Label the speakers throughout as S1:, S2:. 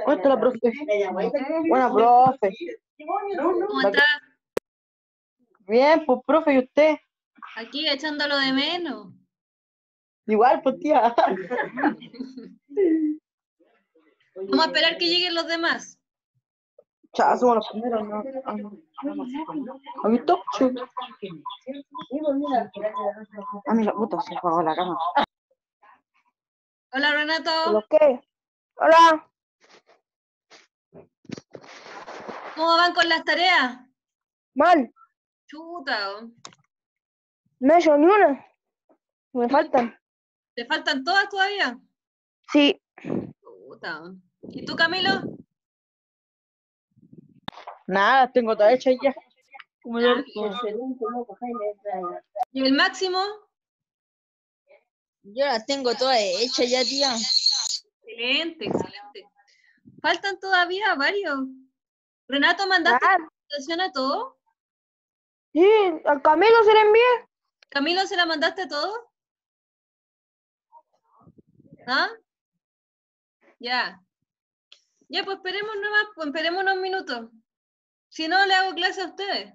S1: ¿Cómo está la profe? Buena, profe.
S2: ¿Cómo está?
S1: Bien, pues, profe, ¿y usted?
S2: Aquí echándolo de menos.
S1: Igual, pues, tía.
S2: Vamos a esperar que lleguen los demás.
S1: Ya, somos los primeros, ¿no? ¿Has visto? Sí. Ah, mira, puta, se apagó la cama.
S2: Hola, Renato.
S1: ¿Lo qué? Hola.
S2: ¿Cómo van con las tareas?
S1: Mal.
S2: Chuta.
S1: No he hecho ni una. Me faltan.
S2: ¿Te faltan todas todavía?
S1: Sí.
S2: Chuta. ¿Y tú, Camilo?
S1: Nada, tengo toda hecha ya.
S2: ¿Y el Máximo?
S3: Yo las tengo todas hechas ya, tía.
S2: Excelente, excelente. Faltan todavía varios. Renato, ¿mandaste la presentación a todos?
S1: Sí, al Camilo se le envié.
S2: ¿Camilo, se la mandaste a todos? ¿Ah? Ya. Ya, pues esperemos nomás, pues esperemos unos minutos. Si no, le hago clase a ustedes.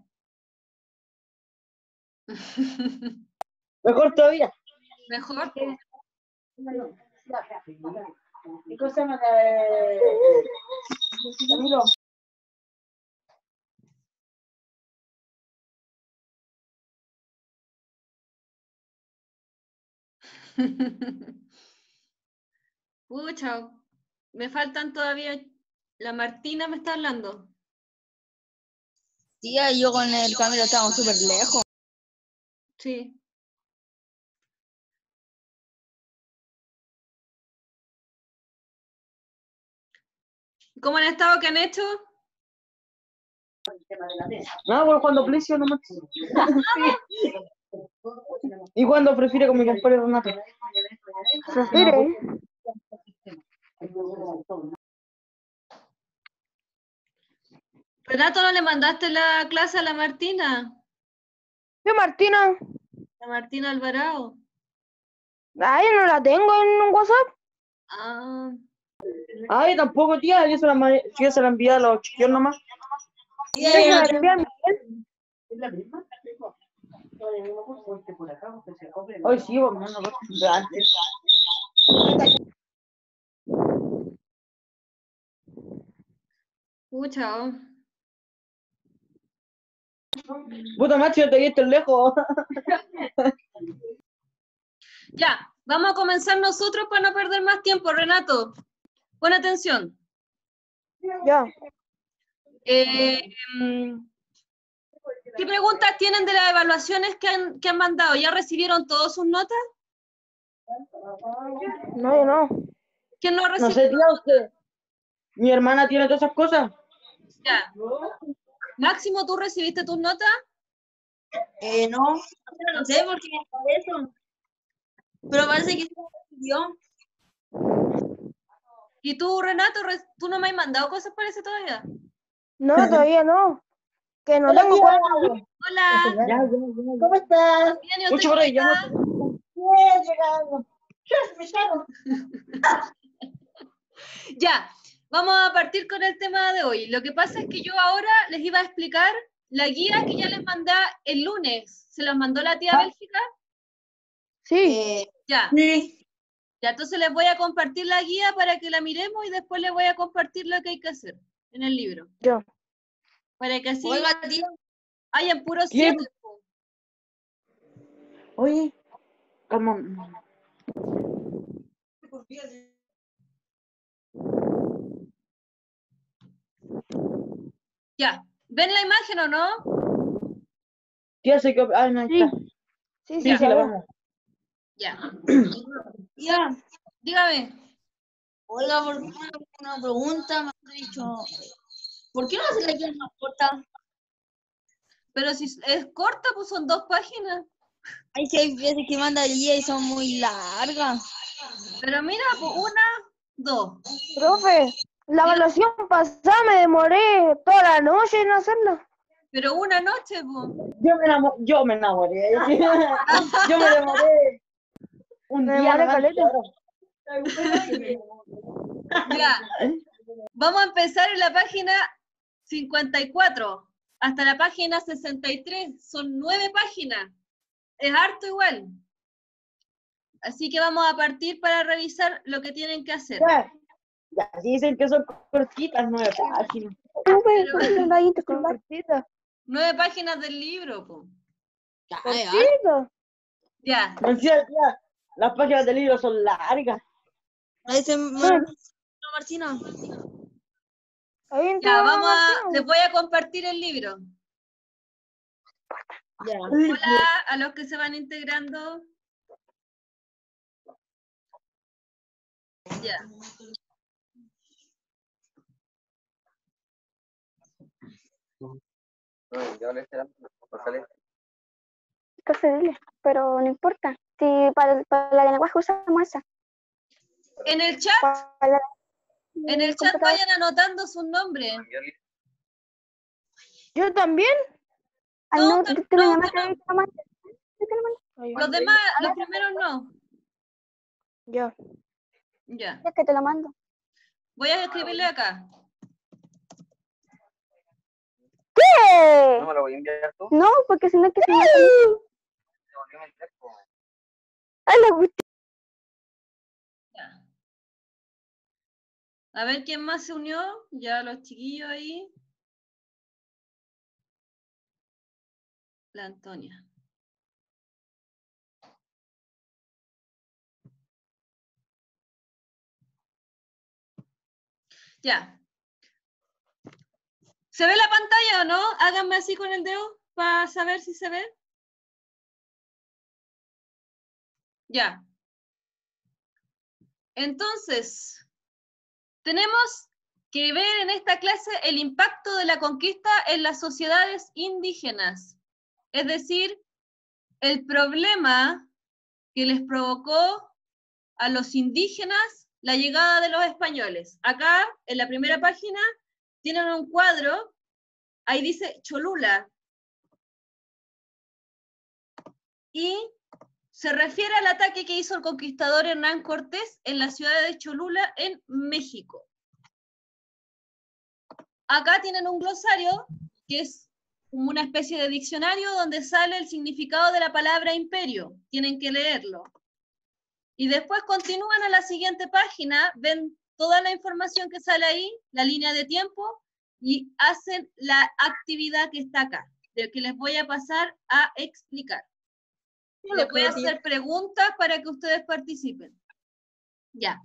S1: Mejor todavía.
S2: Mejor.
S1: ¿Qué cosa me da? Camilo.
S2: Pucha, me faltan todavía. La Martina me está hablando.
S3: Tía, yo con el Camilo estamos súper lejos.
S2: Sí. ¿Cómo han estado? ¿Qué han hecho?
S1: No, bueno, cuando precio nomás. ¿Y cuando prefiere con mi compadre Renato? ¿Prefiere?
S2: Renato, ¿no le mandaste la clase a la Martina?
S1: ¿Qué Martina?
S2: La Martina Alvarado.
S1: Ah, yo no la tengo en WhatsApp.
S2: Ah.
S1: Ay, tampoco, tía. Yo se la envié a los chiquillos nomás.
S3: Tía,
S1: ¿Qué se
S3: yo
S1: la
S3: no
S1: envié a
S3: tengo...
S1: ¿Es la misma? Hoy sí, bueno, no, de antes.
S2: Pucha.
S1: Puta macho, yo te vi tan lejos.
S2: Ya, vamos a comenzar nosotros para no perder más tiempo, Renato. Pon atención.
S1: Ya.
S2: ¿Qué preguntas tienen de las evaluaciones que han mandado? ¿Ya recibieron todas sus notas?
S1: No, yo no.
S2: ¿Quién no
S1: No
S2: recibió?
S1: sé, tía, usted. Mi hermana tiene todas esas cosas.
S2: Ya. Máximo, ¿tú recibiste tus notas?
S3: No, no sé por qué eso. Pero parece que sí lo recibió.
S2: ¿Y tú, Renato, tú no me has mandado cosas para eso todavía?
S1: No, todavía no. Que no tengo cuaderno.
S2: Hola.
S1: ¿Cómo estás?
S2: Bien, ¿y
S1: Mucho
S2: usted
S1: por
S2: cómo
S1: ahí,
S2: está?
S1: Bien, llegando.
S2: Ya, vamos a partir con el tema de hoy. Lo que pasa es que yo ahora les iba a explicar la guía que ya les mandé el lunes. ¿Se las mandó la tía Bélgica?
S1: Sí.
S2: Ya.
S3: Sí.
S2: Ya, entonces les voy a compartir la guía para que la miremos y después les voy a compartir lo que hay que hacer en el libro.
S1: Yo.
S2: Para que así
S3: Oiga, tía.
S2: hayan puros
S1: ¿Qué?
S2: 7.
S1: Oye, calma.
S2: Ya, ¿ven la imagen o no?
S1: Tía, sé que... Ah, no, ahí está. Sí,
S2: Ya.
S1: la vemos.
S2: Ya,
S3: Tía,
S2: dígame.
S3: oiga, por una pregunta me ha dicho. ¿Por qué no hace la guía más corta?
S2: Pero si es corta, pues son 2 páginas.
S3: Hay que hay veces que manda el guía y son muy largas.
S2: Pero mira, pues 1, 2.
S1: Profe, la evaluación pasada me demoré toda la noche en hacerla.
S2: Pero una noche, pues.
S1: Yo me enamoré. Yo me demoré un
S4: Me
S1: día
S4: demoré
S1: nomás.
S4: caleta.
S2: Ya. Vamos a empezar en la página 54 hasta la página 63. Son 9 páginas. Es harto igual. Así que vamos a partir para revisar lo que tienen que hacer.
S3: Ya, si dicen que son cortitas, 9 páginas.
S1: Cortito.
S2: 9 páginas del libro, po.
S1: Cortito.
S2: Ya.
S3: Marcina, tía, las páginas del libro son largas. Marcina.
S2: Ya, les voy a compartir el libro.
S3: Ya.
S2: Hola a los que se van integrando. Ya.
S4: Pero no importa. Si para la lenguaje usamos esa.
S2: En el chat vayan anotando sus nombres.
S1: Yo también.
S4: Ay,
S2: No,
S4: no,
S2: no,
S4: tú me
S2: no,
S4: llamaste
S2: no.
S4: ahí, te lo mando. Yo te lo mando.
S2: Los demás, los primeros no.
S1: Yo.
S2: Ya.
S4: Es que te lo mando.
S2: Voy a escribirle acá.
S4: ¿Qué?
S5: ¿No me lo voy a enviar tú?
S4: No, porque si no es que se me Ay, le gusta.
S2: Ya. A ver quién más se unió. Ya los chiquillos ahí. La Antonia. Ya. ¿Se ve la pantalla o no? Háganme así con el dedo para saber si se ve. Ya. Entonces, tenemos que ver en esta clase el impacto de la conquista en las sociedades indígenas. Es decir, el problema que les provocó a los indígenas la llegada de los españoles. Acá, en la primera página, tienen un cuadro, ahí dice Cholula. Y se refiere al ataque que hizo el conquistador Hernán Cortés en la ciudad de Cholula, en México. Acá tienen un glosario, que es como una especie de diccionario donde sale el significado de la palabra imperio. Tienen que leerlo. Y después continúan a la siguiente página, ven toda la información que sale ahí, la línea de tiempo, y hacen la actividad que está acá, de que les voy a pasar a explicar. Les voy a hacer preguntas para que ustedes participen. Ya.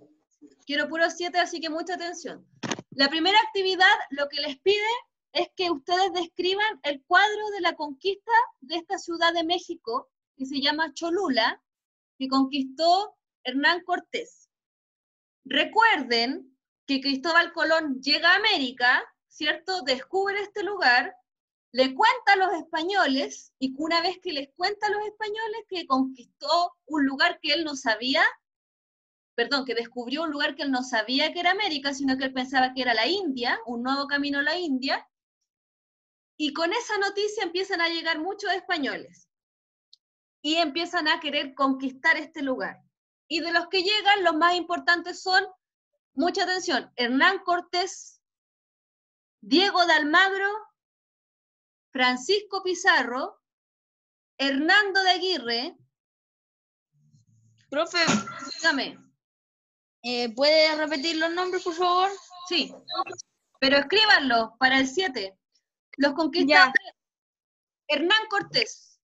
S2: Quiero puros 7, así que mucha atención. La primera actividad, lo que les pide es que ustedes describan el cuadro de la conquista de esta ciudad de México, que se llama Cholula, que conquistó Hernán Cortés. Recuerden que Cristóbal Colón llega a América, ¿cierto? Descubre este lugar, le cuenta a los españoles, y una vez que les cuenta a los españoles que conquistó un lugar que él no sabía, perdón, que descubrió un lugar que él no sabía que era América, sino que él pensaba que era la India, un nuevo camino a la India, y con esa noticia empiezan a llegar muchos españoles, y empiezan a querer conquistar este lugar. Y de los que llegan, los más importantes son, mucha atención, Hernán Cortés, Diego de Almagro, Francisco Pizarro, Hernando de Aguirre.
S3: Profe,
S2: Dígame.
S3: ¿puede repetir los nombres, por favor?
S2: Sí, pero escríbanlo para el 7. Los conquistadores. Hernán Cortés,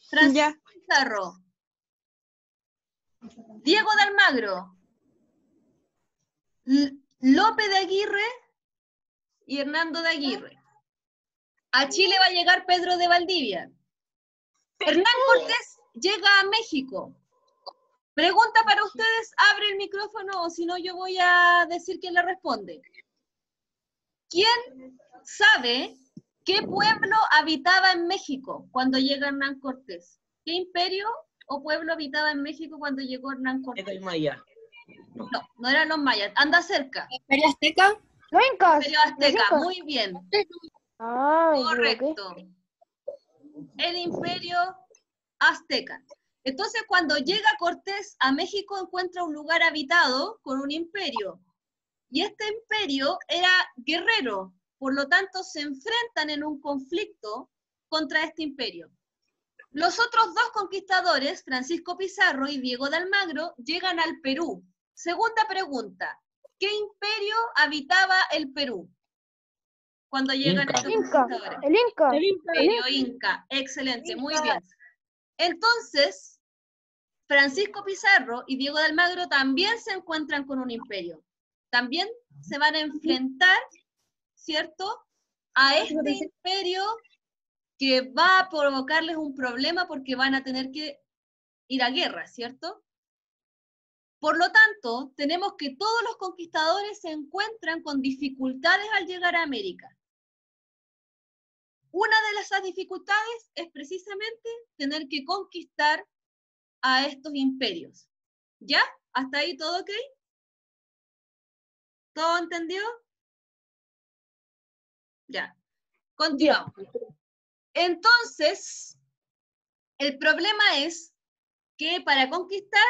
S2: Francisco Pizarro, Diego de Almagro, Lope de Aguirre y Hernando de Aguirre. A Chile va a llegar Pedro de Valdivia. Hernán Cortés llega a México. Pregunta para ustedes, abre el micrófono o si no yo voy a decir quién le responde. ¿Quién sabe qué pueblo habitaba en México cuando llega Hernán Cortés? ¿Qué imperio o pueblo habitaba en México cuando llegó Hernán Cortés?
S3: El maya.
S2: No, no eran los mayas. Anda cerca.
S3: ¿Imperio azteca?
S1: Los incas.
S2: Imperio azteca, muy bien.
S1: Ay,
S2: Correcto. El imperio azteca. Entonces, cuando llega Cortés a México, encuentra un lugar habitado con un imperio. Y este imperio era guerrero, por lo tanto se enfrentan en un conflicto contra este imperio. Los otros dos conquistadores, Francisco Pizarro y Diego de Almagro, llegan al Perú. Segunda pregunta, ¿qué imperio habitaba el Perú cuando llegan
S5: Inca.
S2: estos
S1: Inca.
S2: conquistadores?
S1: El Inca.
S3: El Inca.
S2: Imperio Inca, excelente, muy bien. Entonces, Francisco Pizarro y Diego de Almagro también se encuentran con un imperio. También se van a enfrentar, ¿cierto?, a este imperio que va a provocarles un problema porque van a tener que ir a guerra, ¿cierto? Por lo tanto, tenemos que todos los conquistadores se encuentran con dificultades al llegar a América. Una de esas dificultades es precisamente tener que conquistar a estos imperios. ¿Ya? ¿Hasta ahí todo ok? ¿Todo entendido? Ya. Continuamos. Entonces, el problema es que para conquistar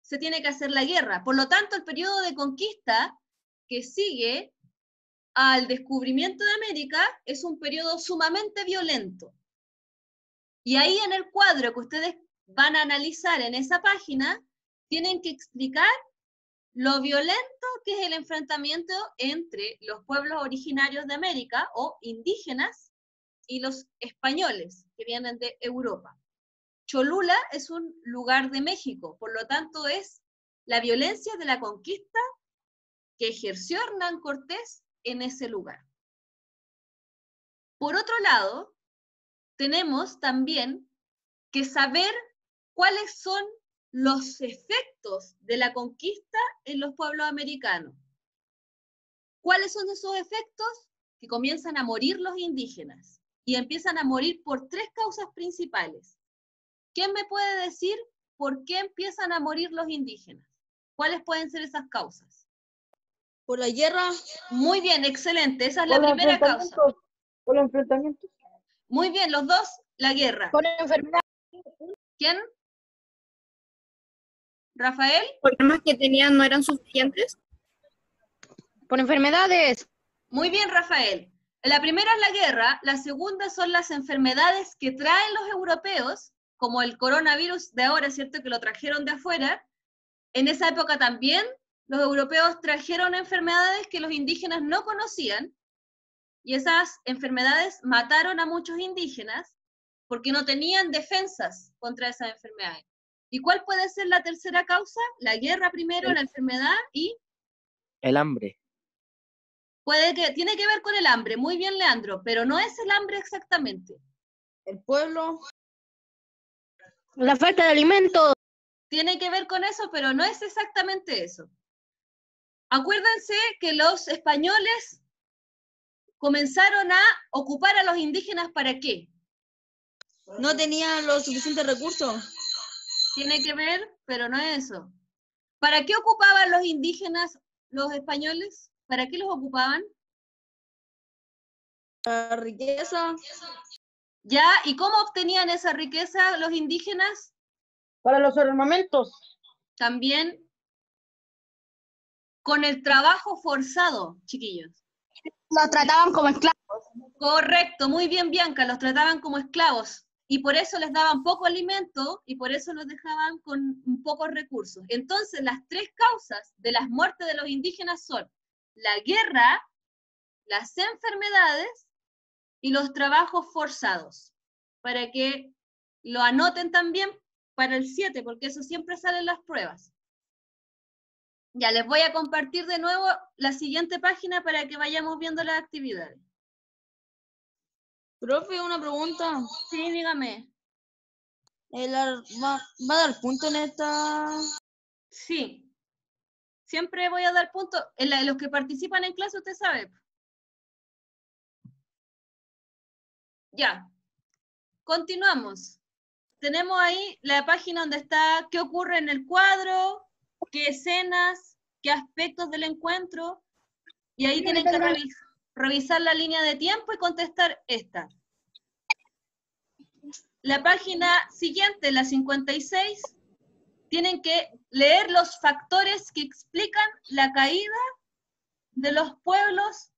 S2: se tiene que hacer la guerra. Por lo tanto, el periodo de conquista que sigue al descubrimiento de América es un periodo sumamente violento. Y ahí en el cuadro que ustedes van a analizar en esa página, tienen que explicar lo violento que es el enfrentamiento entre los pueblos originarios de América, o indígenas, y los españoles, que vienen de Europa. Cholula es un lugar de México, por lo tanto es la violencia de la conquista que ejerció Hernán Cortés en ese lugar. Por otro lado, tenemos también que saber cuáles son los efectos de la conquista en los pueblos americanos. ¿Cuáles son esos efectos? Que comienzan a morir los indígenas, y empiezan a morir por tres causas principales. ¿Quién me puede decir por qué empiezan a morir los indígenas? ¿Cuáles pueden ser esas causas?
S3: Por la guerra.
S2: Muy bien, excelente, esa es la primera causa.
S1: Por los enfrentamientos.
S2: Muy bien, los dos, la guerra.
S1: Por enfermedad.
S2: ¿Quién? ¿Rafael?
S6: ¿Problemas que tenían no eran suficientes?
S1: Por enfermedades.
S2: Muy bien, Rafael. La primera es la guerra, la segunda son las enfermedades que traen los europeos, como el coronavirus de ahora, ¿cierto?, que lo trajeron de afuera. En esa época también los europeos trajeron enfermedades que los indígenas no conocían, y esas enfermedades mataron a muchos indígenas porque no tenían defensas contra esas enfermedades. ¿Y cuál puede ser la tercera causa? La guerra primero, la enfermedad y...
S5: El hambre.
S2: Tiene que ver con el hambre, muy bien, Leandro, pero no es el hambre exactamente.
S3: El pueblo.
S1: La falta de alimentos.
S2: Tiene que ver con eso, pero no es exactamente eso. Acuérdense que los españoles comenzaron a ocupar a los indígenas ¿para qué?
S3: No tenían los suficientes recursos.
S2: Tiene que ver, pero no es eso. ¿Para qué ocupaban los indígenas los españoles? ¿Para qué los ocupaban?
S3: La riqueza.
S2: ¿Ya? ¿Y cómo obtenían esa riqueza los indígenas?
S1: Para los armamentos.
S2: También con el trabajo forzado, chiquillos.
S1: Los trataban como esclavos.
S2: Correcto, muy bien, Bianca, los trataban como esclavos. Y por eso les daban poco alimento y por eso los dejaban con pocos recursos. Entonces, las tres causas de las muertes de los indígenas son la guerra, las enfermedades y los trabajos forzados. Para que lo anoten también para el 7, porque eso siempre sale en las pruebas. Ya, les voy a compartir de nuevo la siguiente página para que vayamos viendo las actividades.
S3: Profe, una pregunta.
S2: Sí, dígame.
S3: ¿Va a dar punto en esta?
S2: Sí. Siempre voy a dar puntos. Los que participan en clase, usted sabe. Ya. Continuamos. Tenemos ahí la página donde está qué ocurre en el cuadro, qué escenas, qué aspectos del encuentro. Y ahí tienen que revisar la línea de tiempo y contestar esta. la página siguiente, la 56, tienen que leer los factores que explican la caída de los pueblos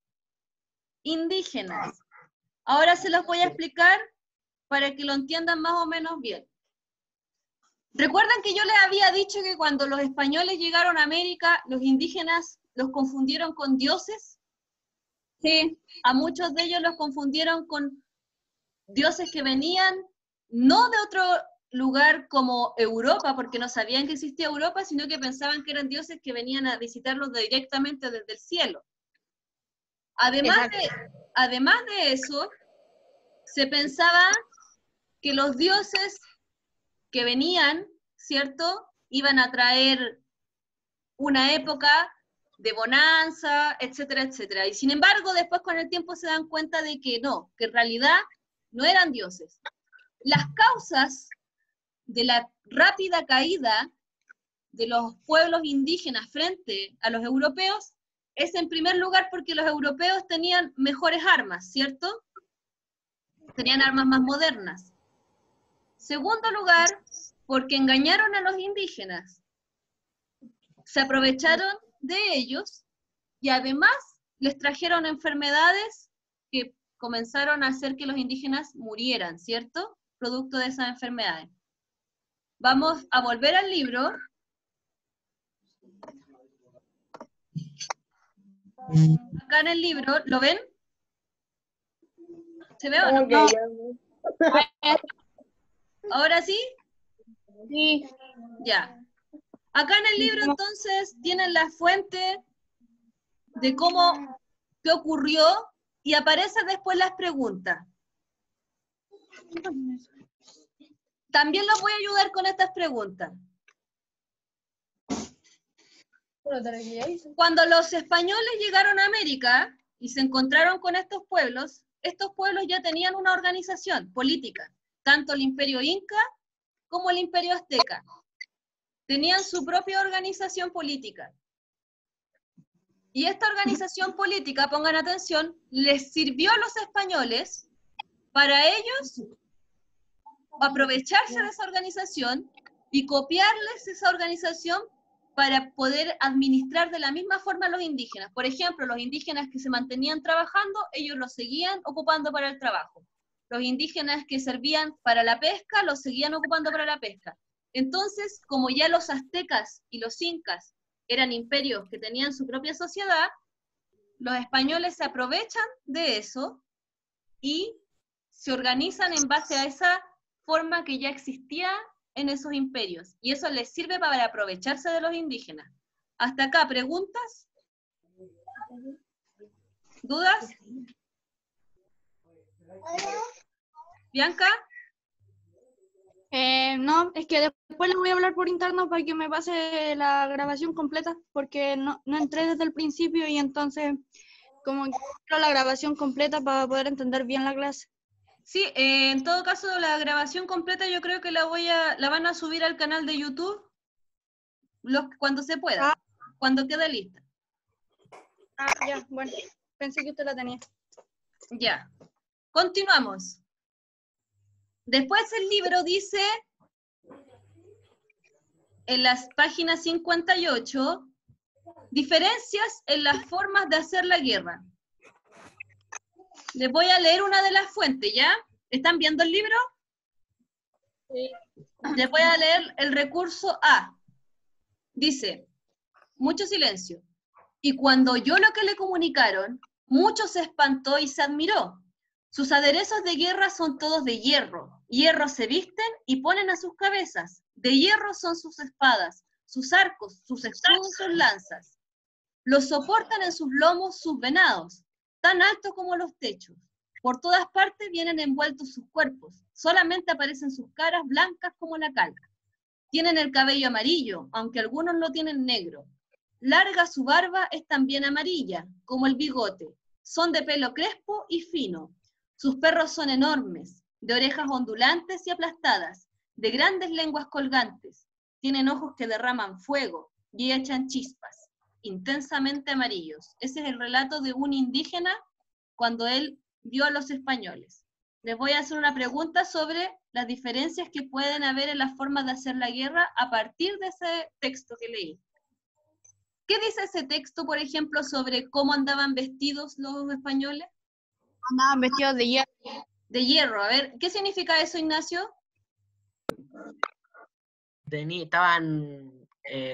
S2: indígenas. Ahora se los voy a explicar para que lo entiendan más o menos bien. ¿Recuerdan que yo les había dicho que cuando los españoles llegaron a América, los indígenas los confundieron con dioses?
S6: Sí.
S2: A muchos de ellos los confundieron con dioses que venían no de otro lugar como Europa, porque no sabían que existía Europa, sino que pensaban que eran dioses que venían a visitarlos directamente desde el cielo. Además de eso, se pensaba que los dioses que venían, ¿cierto?, iban a traer una época de bonanza, etcétera, etcétera. Y sin embargo, después con el tiempo se dan cuenta de que no, que en realidad no eran dioses. Las causas de la rápida caída de los pueblos indígenas frente a los europeos es en primer lugar porque los europeos tenían mejores armas, ¿cierto? Tenían armas más modernas. Segundo lugar, porque engañaron a los indígenas. Se aprovecharon de ellos y además les trajeron enfermedades que comenzaron a hacer que los indígenas murieran, ¿cierto? Producto de esas enfermedades. Vamos a volver al libro. Acá en el libro, ¿lo ven? ¿Se ve o no?
S1: No.
S2: ¿Ahora sí?
S6: Sí.
S2: Ya. Acá en el libro entonces tienen la fuente de cómo, qué ocurrió y aparecen después las preguntas. También los voy a ayudar con estas preguntas. Cuando los españoles llegaron a América y se encontraron con estos pueblos ya tenían una organización política, tanto el Imperio Inca como el Imperio Azteca. Tenían su propia organización política. Y esta organización política, pongan atención, les sirvió a los españoles para ellos aprovecharse de esa organización y copiarles esa organización para poder administrar de la misma forma a los indígenas. Por ejemplo, los indígenas que se mantenían trabajando, ellos los seguían ocupando para el trabajo. Los indígenas que servían para la pesca, los seguían ocupando para la pesca. Entonces, como ya los aztecas y los incas eran imperios que tenían su propia sociedad, los españoles se aprovechan de eso y se organizan en base a esa forma que ya existía en esos imperios. Y eso les sirve para aprovecharse de los indígenas. Hasta acá, ¿preguntas? ¿Dudas? ¿Bianca?
S6: No, es que después le voy a hablar por interno para que me pase la grabación completa, porque no entré desde el principio y entonces como que quiero la grabación completa para poder entender bien la clase.
S2: Sí, en todo caso la grabación completa yo creo que la van a subir al canal de YouTube cuando se pueda, cuando quede lista.
S6: Ah, ya, bueno, pensé que usted la tenía.
S2: Ya, continuamos. Después el libro dice, en las páginas 58, diferencias en las formas de hacer la guerra. Les voy a leer una de las fuentes, ¿ya? ¿Están viendo el libro?
S6: Sí.
S2: Les voy a leer el recurso A. Dice, mucho silencio. Y cuando oyó lo que le comunicaron, mucho se espantó y se admiró. Sus aderezos de guerra son todos de hierro. Hierro se visten y ponen a sus cabezas. De hierro son sus espadas, sus arcos, sus escudos, sus lanzas. Los soportan en sus lomos sus venados, tan altos como los techos. Por todas partes vienen envueltos sus cuerpos. Solamente aparecen sus caras blancas como la cal. Tienen el cabello amarillo, aunque algunos lo tienen negro. Larga su barba es también amarilla, como el bigote. Son de pelo crespo y fino. Sus perros son enormes, de orejas ondulantes y aplastadas, de grandes lenguas colgantes. Tienen ojos que derraman fuego y echan chispas, intensamente amarillos. Ese es el relato de un indígena cuando él vio a los españoles. les voy a hacer una pregunta sobre las diferencias que pueden haber en las formas de hacer la guerra a partir de ese texto que leí. ¿Qué dice ese texto, por ejemplo, sobre cómo andaban vestidos los españoles?
S6: Andaban vestidos de hierro.
S2: De hierro. A ver, ¿qué significa eso, Ignacio?
S5: Estaban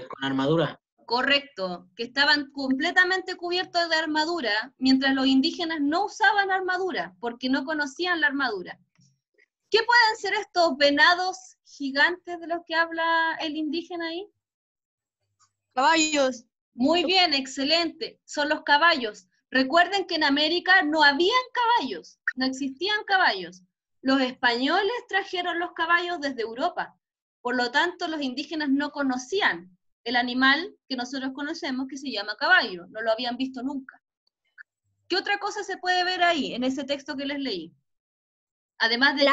S5: con armadura.
S2: Correcto, que estaban completamente cubiertos de armadura, mientras los indígenas no usaban armadura, porque no conocían la armadura. ¿Qué pueden ser estos venados gigantes de los que habla el indígena ahí?
S6: Caballos.
S2: Muy bien, excelente. Son los caballos. Recuerden que en América no habían caballos, no existían caballos. Los españoles trajeron los caballos desde Europa. Por lo tanto, los indígenas no conocían el animal que nosotros conocemos, que se llama caballo. No lo habían visto nunca. ¿Qué otra cosa se puede ver ahí, en ese texto que les leí? Además de que...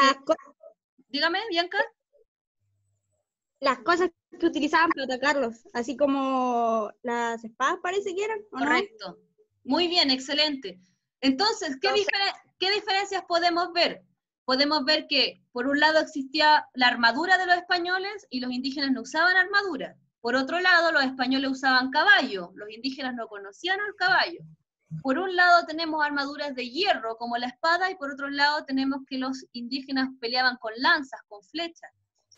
S2: Dígame, Bianca.
S6: Las cosas que utilizaban para atacarlos, así como las espadas parece que eran, ¿o no?
S2: Correcto. Muy bien, excelente. Entonces, ¿qué diferencias podemos ver? Podemos ver que, por un lado, existía la armadura de los españoles y los indígenas no usaban armadura. Por otro lado, los españoles usaban caballo, los indígenas no conocían al caballo. Por un lado tenemos armaduras de hierro, como la espada, y por otro lado tenemos que los indígenas peleaban con lanzas, con flechas.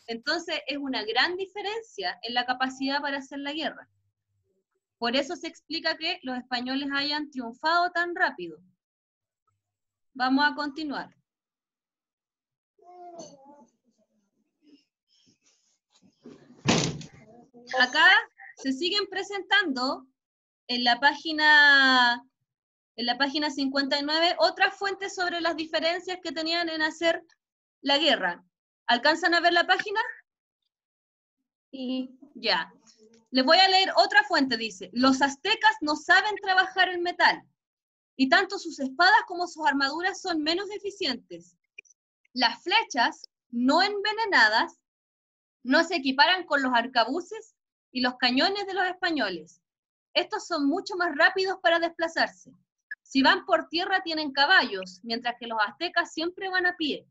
S2: Entonces, es una gran diferencia en la capacidad para hacer la guerra. Por eso se explica que los españoles hayan triunfado tan rápido. Vamos a continuar. Acá se siguen presentando en la página 59 otras fuentes sobre las diferencias que tenían en hacer la guerra. ¿Alcanzan a ver la página?
S6: Sí.
S2: Ya. Les voy a leer otra fuente, dice: los aztecas no saben trabajar el metal, y tanto sus espadas como sus armaduras son menos eficientes. Las flechas, no envenenadas, no se equiparan con los arcabuces y los cañones de los españoles. Estos son mucho más rápidos para desplazarse. Si van por tierra tienen caballos, mientras que los aztecas siempre van a pie.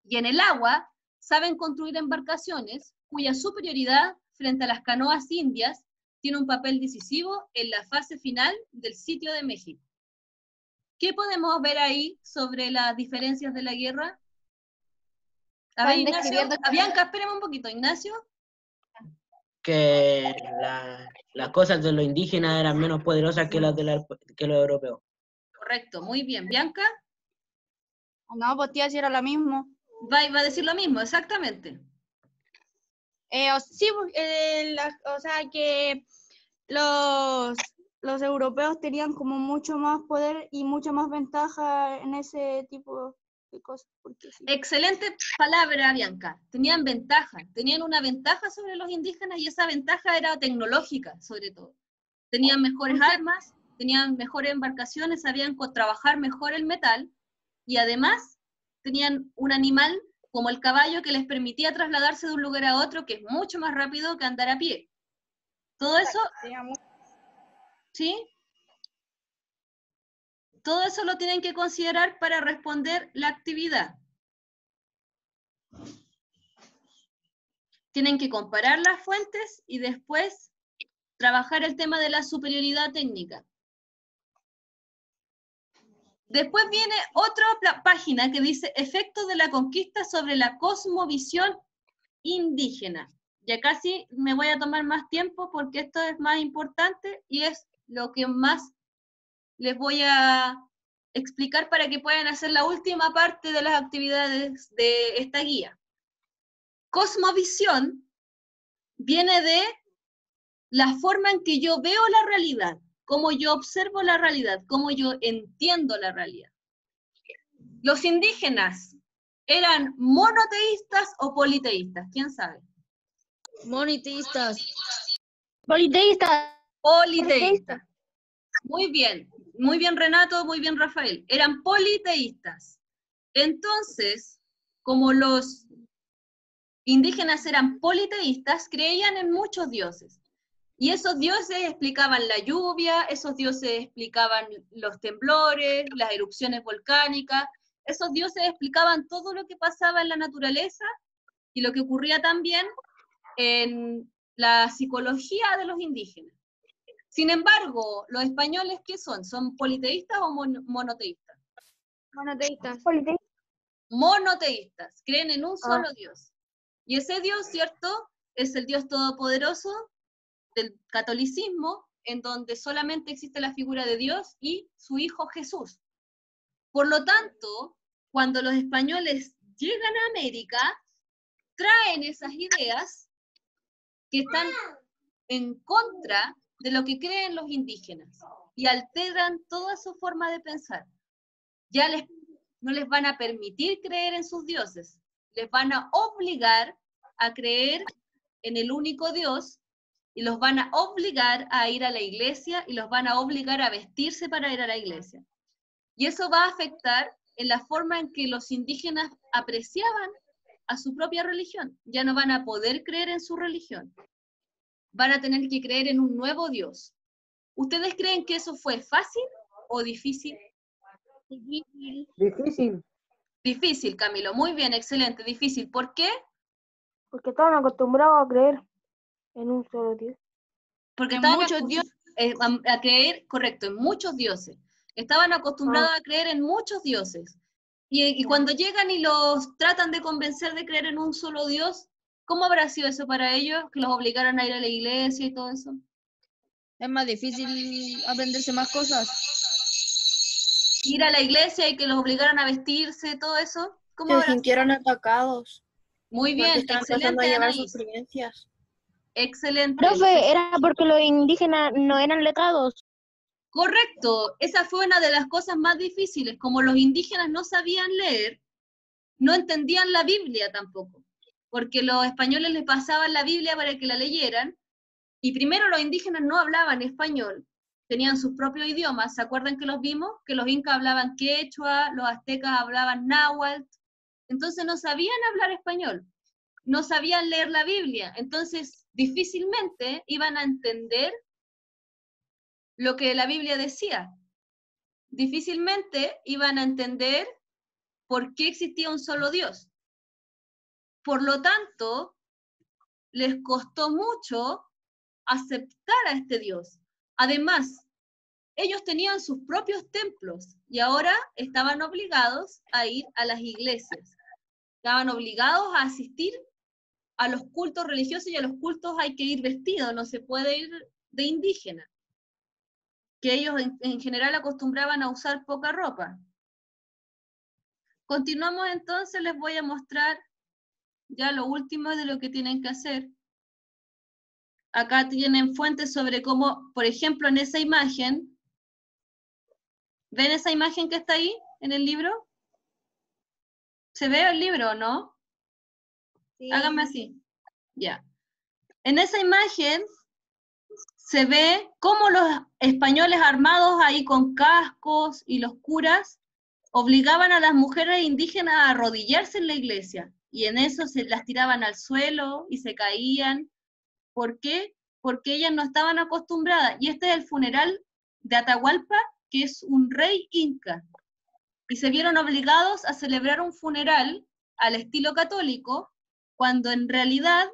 S2: Y en el agua saben construir embarcaciones cuya superioridad frente a las canoas indias tiene un papel decisivo en la fase final del sitio de México. ¿Qué podemos ver ahí sobre las diferencias de la guerra? A ver, Ignacio. Bianca, espérame un poquito. Ignacio.
S5: Que las cosas de los indígenas eran menos poderosas que las de que los europeos.
S2: Correcto, muy bien. Bianca.
S6: No, pues tía, si era lo mismo.
S2: Va a decir lo mismo, exactamente.
S6: Sí, o sea que los europeos tenían como mucho más poder y mucha más ventaja en ese tipo de cosas. Porque sí.
S2: Excelente palabra, Bianca. Tenían ventaja, tenían una ventaja sobre los indígenas y esa ventaja era tecnológica, sobre todo. Tenían mejores armas, tenían mejores embarcaciones, sabían trabajar mejor el metal y además tenían un animal como el caballo que les permitía trasladarse de un lugar a otro, que es mucho más rápido que andar a pie. Todo eso, ¿sí? Todo eso lo tienen que considerar para responder la actividad. Tienen que comparar las fuentes y después trabajar el tema de la superioridad técnica. Después viene otra página que dice efectos de la conquista sobre la cosmovisión indígena. Y acá sí me voy a tomar más tiempo porque esto es más importante y es lo que más les voy a explicar para que puedan hacer la última parte de las actividades de esta guía. Cosmovisión viene de la forma en que yo veo la realidad, cómo yo observo la realidad, cómo yo entiendo la realidad. Los indígenas eran monoteístas o politeístas, ¿quién sabe?
S3: Moniteístas.
S1: Politeísta.
S2: Politeístas. Muy bien Renato, muy bien Rafael. Eran politeístas. Entonces, como los indígenas eran politeístas, creían en muchos dioses. Y esos dioses explicaban la lluvia, esos dioses explicaban los temblores, las erupciones volcánicas, Esos dioses explicaban todo lo que pasaba en la naturaleza y lo que ocurría también en la psicología de los indígenas. Sin embargo, los españoles, ¿qué son? ¿Son politeístas o monoteístas?
S6: Monoteístas.
S2: Monoteístas, creen en un solo Dios. Y ese Dios, ¿cierto? Es el Dios todopoderoso del catolicismo, en donde solamente existe la figura de Dios y su Hijo Jesús. Por lo tanto, cuando los españoles llegan a América, traen esas ideas que están en contra de lo que creen los indígenas y alteran toda su forma de pensar. Ya no les van a permitir creer en sus dioses, les van a obligar a creer en el único Dios y los van a obligar a ir a la iglesia y los van a obligar a vestirse para ir a la iglesia. Y eso va a afectar en la forma en que los indígenas apreciaban a su propia religión. Ya no van a poder creer en su religión. Van a tener que creer en un nuevo Dios. ¿Ustedes creen que eso fue fácil o difícil?
S1: Difícil.
S2: Difícil, Camilo. Muy bien, excelente. Difícil. ¿Por qué?
S1: Porque estaban acostumbrados a creer en un solo Dios.
S2: Porque
S6: En
S2: estaban
S6: muchos dioses.
S2: a creer, correcto, en muchos dioses. Estaban acostumbrados a creer en muchos dioses. Y cuando llegan y los tratan de convencer de creer en un solo Dios, ¿cómo habrá sido eso para ellos? Que los obligaran a ir a la iglesia y todo eso.
S3: Es más difícil aprenderse más cosas.
S2: Ir a la iglesia y que los obligaran a vestirse, todo eso. ¿Cómo
S7: Se
S2: habrá sido?
S7: sintieron atacados.
S2: Muy
S7: Porque
S2: bien,
S7: estaban pasando
S2: excelente,
S7: a llevar
S2: Anaís.
S7: sus creencias.
S2: Excelente.
S1: Profe, era porque los indígenas no eran letrados.
S2: Correcto, esa fue una de las cosas más difíciles. Como los indígenas no sabían leer, no entendían la Biblia tampoco, porque los españoles les pasaban la Biblia para que la leyeran, y primero los indígenas no hablaban español, tenían sus propios idiomas. ¿Se acuerdan que los vimos? Que los incas hablaban quechua, los aztecas hablaban náhuatl, entonces no sabían hablar español, no sabían leer la Biblia, entonces difícilmente iban a entender lo que la Biblia decía. Difícilmente iban a entender por qué existía un solo Dios. Por lo tanto, les costó mucho aceptar a este Dios. Además, ellos tenían sus propios templos y ahora estaban obligados a ir a las iglesias. Estaban obligados a asistir a los cultos religiosos, y a los cultos hay que ir vestido, no se puede ir de indígena, que ellos en general acostumbraban a usar poca ropa. Continuamos entonces, les voy a mostrar ya lo último de lo que tienen que hacer. Acá tienen fuentes sobre cómo, por ejemplo, en esa imagen, ¿ven esa imagen que está ahí en el libro? ¿Se ve el libro o no? Sí. Háganme así. Ya. En esa imagen se ve cómo los españoles armados ahí con cascos y los curas obligaban a las mujeres indígenas a arrodillarse en la iglesia, y en eso se las tiraban al suelo y se caían. ¿Por qué? Porque ellas no estaban acostumbradas. Y este es el funeral de Atahualpa, que es un rey inca. Y se vieron obligados a celebrar un funeral al estilo católico, cuando en realidad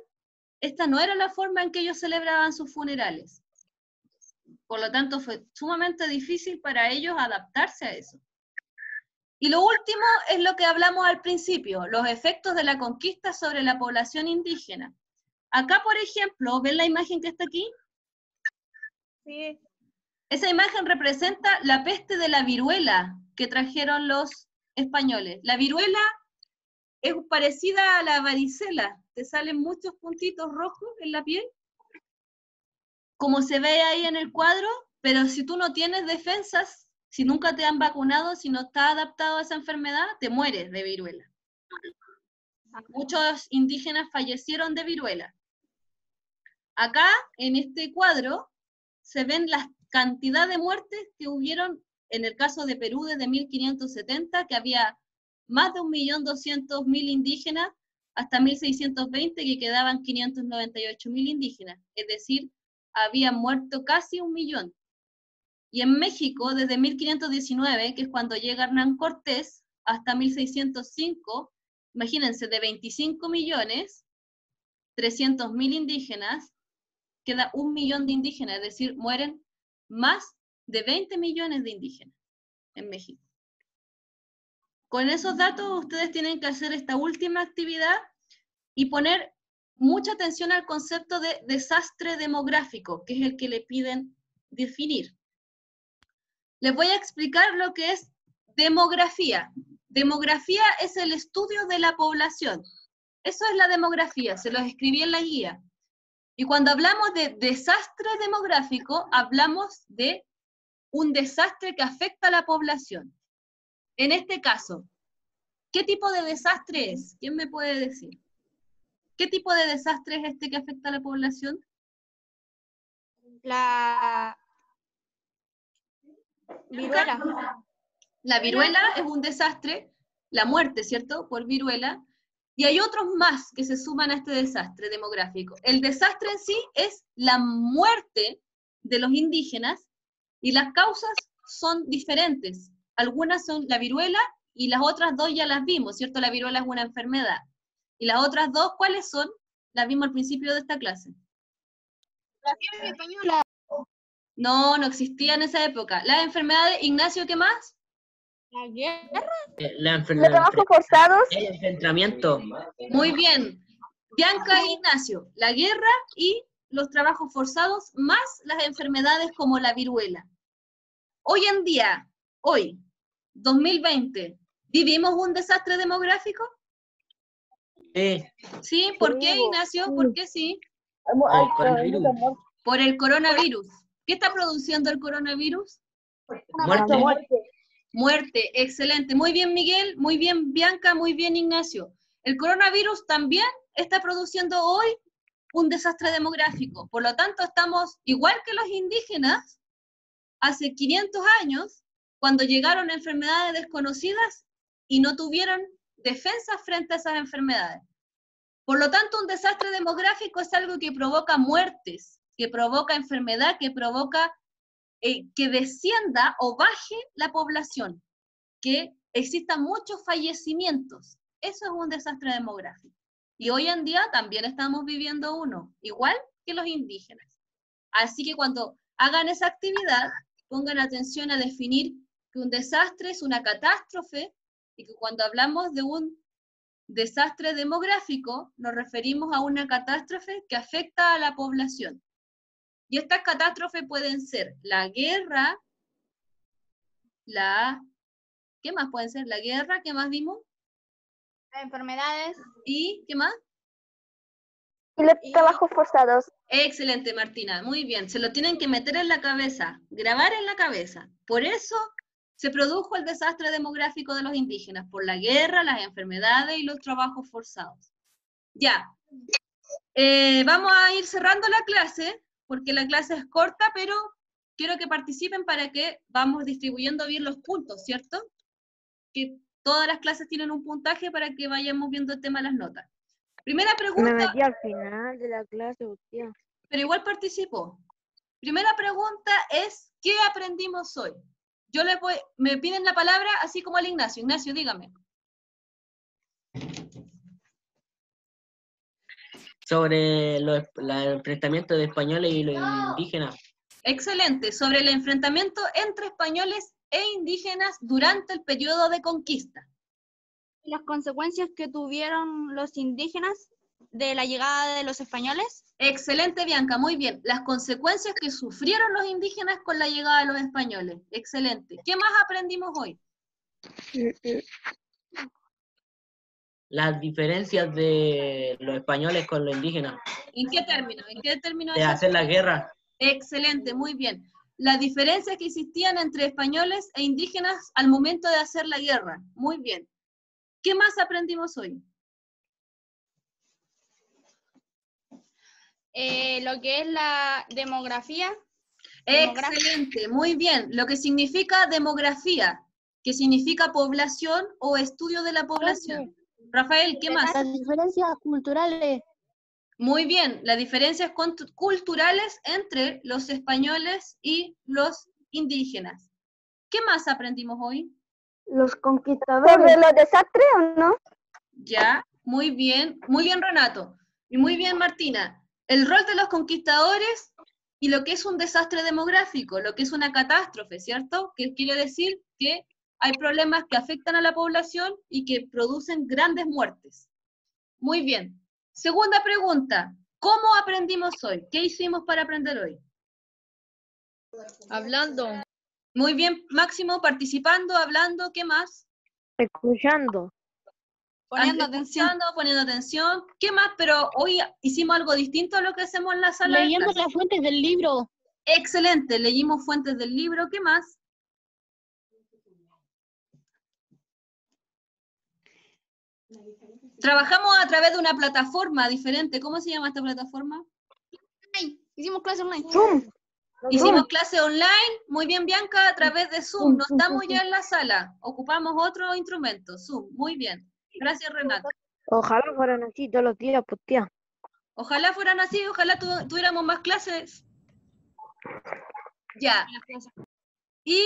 S2: esta no era la forma en que ellos celebraban sus funerales. Por lo tanto, fue sumamente difícil para ellos adaptarse a eso. Y lo último es lo que hablamos al principio, los efectos de la conquista sobre la población indígena. Acá, por ejemplo, ¿ven la imagen que está aquí?
S6: Sí.
S2: Esa imagen representa la peste de la viruela que trajeron los españoles. La viruela es parecida a la varicela, te salen muchos puntitos rojos en la piel, como se ve ahí en el cuadro, pero si tú no tienes defensas, si nunca te han vacunado, si no estás adaptado a esa enfermedad, te mueres de viruela. Muchos indígenas fallecieron de viruela. Acá, en este cuadro, se ven la cantidad de muertes que hubieron en el caso de Perú desde 1570, que había más de 1.200.000 indígenas, hasta 1620 que quedaban 598.000 indígenas, es decir, habían muerto casi 1.000.000. Y en México, desde 1519, que es cuando llega Hernán Cortés, hasta 1605, imagínense, de 25 millones, 300.000 indígenas, queda 1 millón de indígenas, es decir, mueren más de 20 millones de indígenas en México. Con esos datos ustedes tienen que hacer esta última actividad y poner mucha atención al concepto de desastre demográfico, que es el que le piden definir. Les voy a explicar lo que es demografía. Demografía es el estudio de la población. Eso es la demografía, se los escribí en la guía. Y cuando hablamos de desastre demográfico, hablamos de un desastre que afecta a la población. En este caso, ¿qué tipo de desastre es? ¿Quién me puede decir? ¿Qué tipo de desastre es este que afecta a la población?
S6: La viruela.
S2: La viruela es un desastre, la muerte, ¿cierto? Por viruela. Y hay otros más que se suman a este desastre demográfico. El desastre en sí es la muerte de los indígenas y las causas son diferentes. Algunas son la viruela y las otras dos ya las vimos, ¿cierto? La viruela es una enfermedad. Y las otras dos, ¿cuáles son? Las vimos al principio de esta clase.
S1: La fiebre española.
S2: No, no existía en esa época. Las enfermedades, Ignacio, ¿qué más?
S6: La guerra.
S4: Los trabajos forzados.
S5: El enfrentamiento.
S2: Muy bien. Bianca e Ignacio, la guerra y los trabajos forzados, más las enfermedades como la viruela. Hoy en día, hoy, 2020, ¿vivimos un desastre demográfico?
S5: Sí.
S2: ¿Sí? ¿Por qué, Ignacio? ¿Por qué sí?
S5: El coronavirus.
S2: Por el coronavirus. ¿Qué está produciendo el coronavirus?
S5: Muerte.
S2: Muerte, excelente. Muy bien, Miguel, muy bien, Bianca, muy bien, Ignacio. El coronavirus también está produciendo hoy un desastre demográfico. Por lo tanto, estamos igual que los indígenas hace 500 años, cuando llegaron enfermedades desconocidas y no tuvieron defensas frente a esas enfermedades. Por lo tanto, un desastre demográfico es algo que provoca muertes, que provoca enfermedad, que provoca que descienda o baje la población, que existan muchos fallecimientos. Eso es un desastre demográfico. Y hoy en día también estamos viviendo uno, igual que los indígenas. Así que cuando hagan esa actividad, pongan atención a definir que un desastre es una catástrofe y que cuando hablamos de un desastre demográfico, nos referimos a una catástrofe que afecta a la población. Y estas catástrofes pueden ser la guerra, ¿qué más pueden ser? La guerra, ¿qué más vimos?
S6: Las enfermedades.
S2: ¿Y qué más?
S4: Y los trabajos forzados.
S2: Excelente, Martina, muy bien. Se lo tienen que meter en la cabeza, grabar en la cabeza. Por eso se produjo el desastre demográfico de los indígenas, por la guerra, las enfermedades y los trabajos forzados. Ya. Vamos a ir cerrando la clase, porque la clase es corta, pero quiero que participen para que vamos distribuyendo bien los puntos, ¿cierto? Que todas las clases tienen un puntaje para que vayamos viendo el tema de las notas. Primera pregunta.
S1: Me metí al final de la clase, hostia.
S2: Pero igual participo. Primera pregunta es, ¿qué aprendimos hoy? Me piden la palabra así como al Ignacio. Ignacio, dígame.
S5: Sobre el enfrentamiento de españoles y los indígenas.
S2: Excelente. Sobre el enfrentamiento entre españoles e indígenas durante el periodo de conquista.
S6: Las consecuencias que tuvieron los indígenas de la llegada de los españoles.
S2: Excelente, Bianca, muy bien. Las consecuencias que sufrieron los indígenas con la llegada de los españoles. Excelente. ¿Qué más aprendimos hoy?
S5: Las diferencias de los españoles con los indígenas.
S2: ¿En qué término? ¿En qué término?
S5: De hacer la guerra.
S2: Excelente, muy bien. Las diferencias que existían entre españoles e indígenas al momento de hacer la guerra. Muy bien. ¿Qué más aprendimos hoy?
S6: Lo que es la demografía.
S2: Excelente, muy bien. Lo que significa demografía, que significa población o estudio de la población. Rafael, ¿qué más?
S1: Las diferencias culturales.
S2: Muy bien, las diferencias culturales entre los españoles y los indígenas. ¿Qué más aprendimos hoy?
S1: Los conquistadores.
S4: ¿Sobre los desastres o no?
S2: Ya, muy bien Renato, y muy bien Martina. El rol de los conquistadores y lo que es un desastre demográfico, lo que es una catástrofe, ¿cierto? Que quiere decir que hay problemas que afectan a la población y que producen grandes muertes. Muy bien. Segunda pregunta, ¿cómo aprendimos hoy? ¿Qué hicimos para aprender hoy?
S7: Hablando.
S2: Muy bien, Máximo, participando, hablando, ¿qué más?
S1: Escuchando.
S6: Poniendo atención.
S2: Escuchando, poniendo atención. ¿Qué más? Pero hoy hicimos algo distinto a lo que hacemos en la sala de
S7: Leyendo
S2: clase.
S7: las fuentes del libro.
S2: Excelente, leímos fuentes del libro. ¿Qué más? Trabajamos a través de una plataforma diferente. ¿Cómo se llama esta plataforma?
S6: Hicimos clase online.
S1: Zoom.
S2: Hicimos clase online, muy bien Bianca, a través de Zoom. No estamos ya en la sala, ocupamos otro instrumento, Zoom. Muy bien. Gracias Renato.
S1: Ojalá fueran así todos los días, pues tía.
S2: Ojalá fueran así, ojalá tuviéramos más clases. Ya. Y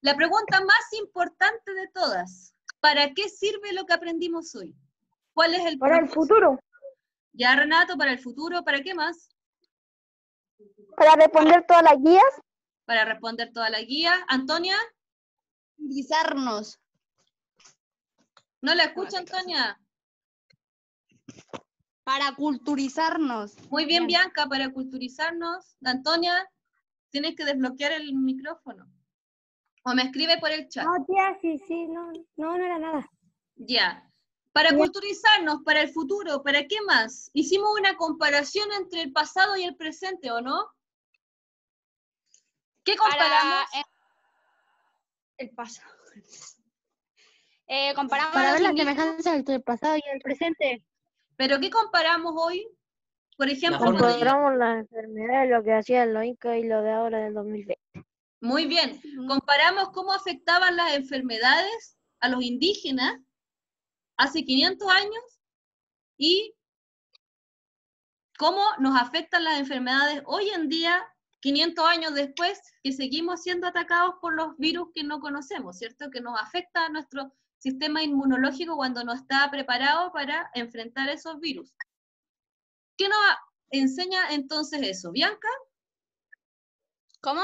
S2: la pregunta más importante de todas. ¿Para qué sirve lo que aprendimos hoy? ¿Cuál es el
S1: Para el
S2: propósito?
S1: futuro.
S2: Ya, Renato, para el futuro, ¿para qué más?
S4: Para responder todas las guías.
S2: Para responder toda la guía. Antonia,
S6: Utilizarnos.
S2: ¿no la escucha, Antonia?
S6: Para culturizarnos.
S2: Muy bien, Bianca, para culturizarnos. Antonia, tienes que desbloquear el micrófono. O me escribe por el chat.
S4: No, tía, sí, no era nada.
S2: Ya. Para culturizarnos, para el futuro, ¿para qué más? Hicimos una comparación entre el pasado y el presente, ¿o no? ¿Qué comparamos?
S6: El pasado. Comparamos
S7: Para
S6: los
S7: ver las
S6: indígenas.
S7: semejanzas entre el pasado y el presente.
S2: ¿Pero qué comparamos hoy? Por ejemplo,
S5: La forma de vida.
S1: Comparamos las enfermedades, lo que hacían los incas y lo de ahora del 2020.
S2: muy bien. Comparamos cómo afectaban las enfermedades a los indígenas hace 500 años y cómo nos afectan las enfermedades hoy en día, 500 años después, que seguimos siendo atacados por los virus que no conocemos, ¿cierto? Que nos afecta a nuestro sistema inmunológico cuando no está preparado para enfrentar esos virus. ¿Qué nos enseña entonces eso? ¿Bianca?
S6: ¿Cómo?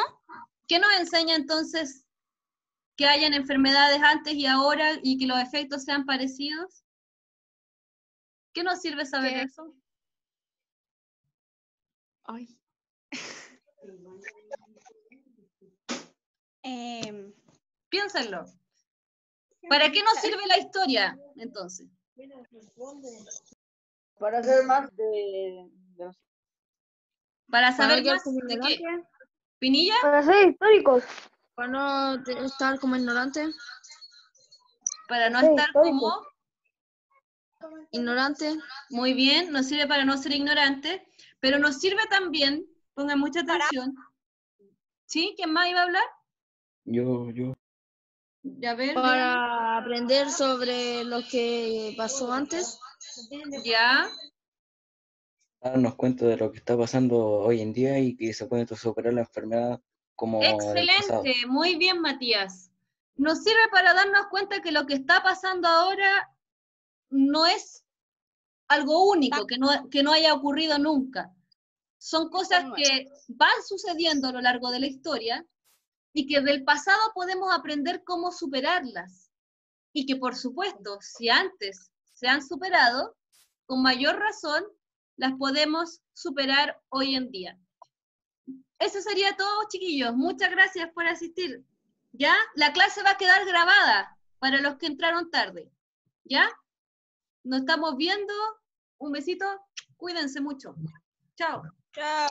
S2: ¿Qué nos enseña entonces que hayan enfermedades antes y ahora y que los efectos sean parecidos? ¿Qué nos sirve saber
S6: Que-
S2: eso?
S6: Ay.
S2: Piénsenlo. ¿Para qué nos sirve la historia, entonces?
S3: Para hacer más de
S2: ¿Para saber
S7: quedar
S2: más
S7: como
S2: de qué?
S7: ignorante.
S2: ¿Pinilla?
S1: Para ser históricos.
S7: Para no estar como ignorante.
S2: Para no
S1: Sí,
S2: estar
S1: histórico.
S2: como...
S7: Ignorante.
S2: Muy bien, nos sirve para no ser ignorante, pero nos sirve también, pongan mucha atención. ¿Sí? ¿Quién más iba a hablar?
S8: Yo.
S2: Ya ver,
S7: Para aprender sobre lo que pasó antes.
S2: ya.
S8: Darnos cuenta de lo que está pasando hoy en día y que se puede superar la enfermedad como del pasado.
S2: Excelente, muy bien, Matías. Nos sirve para darnos cuenta que lo que está pasando ahora no es algo único, que no haya ocurrido nunca. Son cosas que van sucediendo a lo largo de la historia y que del pasado podemos aprender cómo superarlas. Y que, por supuesto, si antes se han superado, con mayor razón las podemos superar hoy en día. Eso sería todo, chiquillos. Muchas gracias por asistir. ¿Ya? La clase va a quedar grabada para los que entraron tarde. ¿Ya? Nos estamos viendo. Un besito. Cuídense mucho. Chao.
S6: Chao.